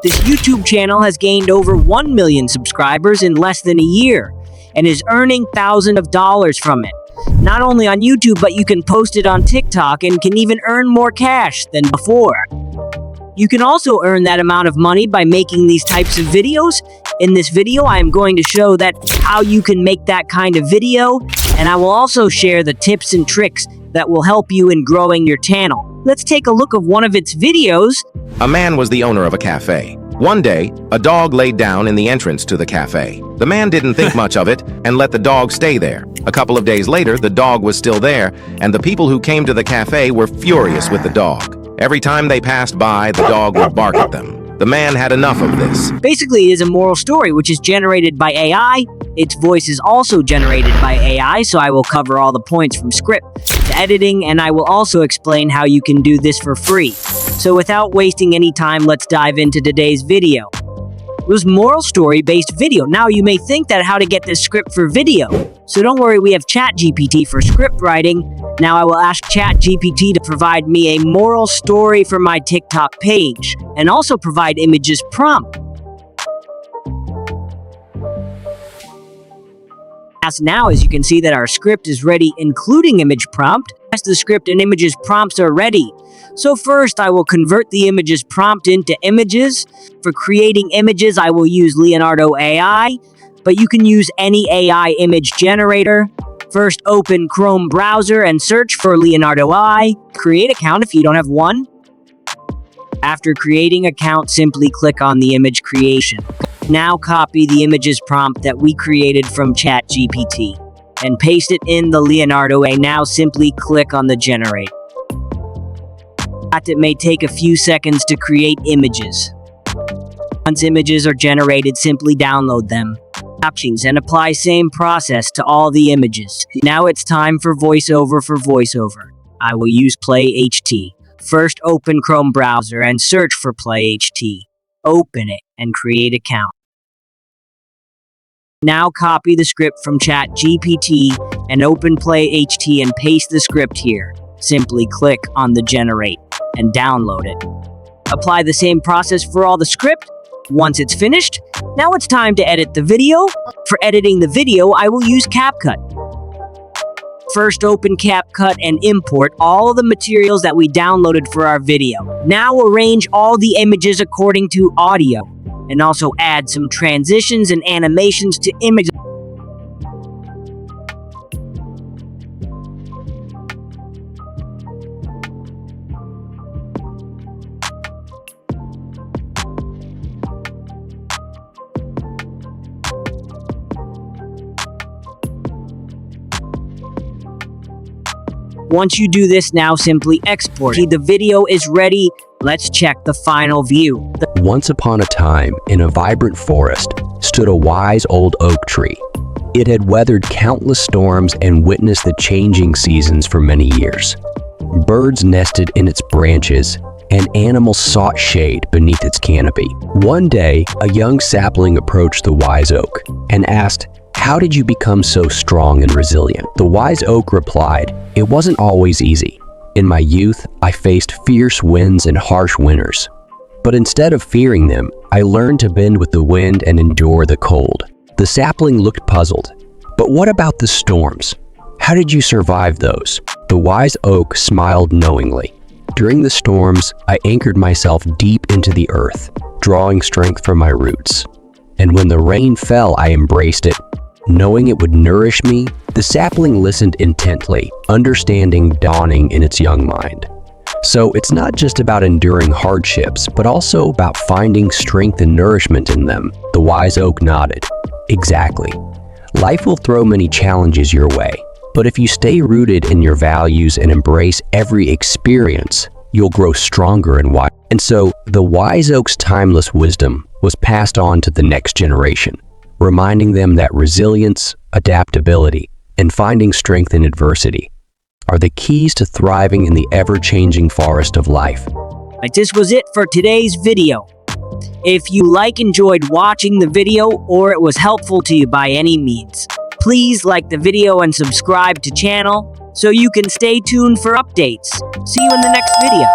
This YouTube channel has gained over 1 million subscribers in less than a year and is earning thousands of dollars from it. Not only on YouTube, but you can post it on TikTok and can even earn more cash than before. You can also earn that amount of money by making these types of videos. In this video, I am going to show that how you can make that kind of video, and I will also share the tips and tricks that will help you in growing your channel. Let's take a look of one of its videos. A man was the owner of a cafe. One day, a dog laid down in the entrance to the cafe. The man didn't think much of it and let the dog stay there. A couple of days later, the dog was still there, and the people who came to the cafe were furious with the dog. Every time they passed by, the dog would bark at them. The man had enough of this. Basically, it is a moral story which is generated by AI. Its voice is also generated by AI, so I will cover all the points from script to editing, and I will also explain how you can do this for free. So without wasting any time, let's dive into today's video. It was moral story-based video. Now you may think that how to get this script for video. So don't worry, we have ChatGPT for script writing. Now I will ask ChatGPT to provide me a moral story for my TikTok page, and also provide images prompt. Now, as you can see that our script is ready, including image prompt. As the script and images prompts are ready. So first, I will convert the images prompt into images. For creating images, I will use Leonardo AI, but you can use any AI image generator. First, open Chrome browser and search for Leonardo AI. Create account if you don't have one. After creating account, simply click on the image creation. Now copy the images prompt that we created from ChatGPT and paste it in the Leonardo AI. Now simply click on the generate. It may take a few seconds to create images. Once images are generated, simply download them. Options and apply same process to all the images. Now it's time for voiceover. I will use Play HT. First, open Chrome browser and search for Play HT. Open it and create account. Now copy the script from ChatGPT and open Play HT and paste the script here. Simply click on the generate and download it. Apply the same process for all the script. Once it's finished, now it's time to edit the video. For editing the video, I will use CapCut. First, open CapCut and import all the materials that we downloaded for our video. Now arrange all the images according to audio, and also add some transitions and animations to images. Once you do this, now simply export. The video is ready. Let's check the final view. Once upon a time, in a vibrant forest, stood a wise old oak tree. It had weathered countless storms and witnessed the changing seasons for many years. Birds nested in its branches, and animals sought shade beneath its canopy. One day, a young sapling approached the wise oak and asked, "How did you become so strong and resilient?" The wise oak replied, "It wasn't always easy. In my youth, I faced fierce winds and harsh winters. But instead of fearing them, I learned to bend with the wind and endure the cold." The sapling looked puzzled. "But what about the storms? How did you survive those?" The wise oak smiled knowingly. "During the storms, I anchored myself deep into the earth, drawing strength from my roots. And when the rain fell, I embraced it, knowing it would nourish me." The sapling listened intently, understanding dawning in its young mind. So it's not just about enduring hardships, but also about finding strength and nourishment in them. The wise oak nodded. "Exactly. Life will throw many challenges your way, but if you stay rooted in your values and embrace every experience, you'll grow stronger and wiser." And so the wise oak's timeless wisdom was passed on to the next generation, reminding them that resilience, adaptability, and finding strength in adversity are the keys to thriving in the ever-changing forest of life. This was it for today's video. If you enjoyed watching the video, or it was helpful to you by any means, please like the video and subscribe to channel so you can stay tuned for updates. See you in the next video.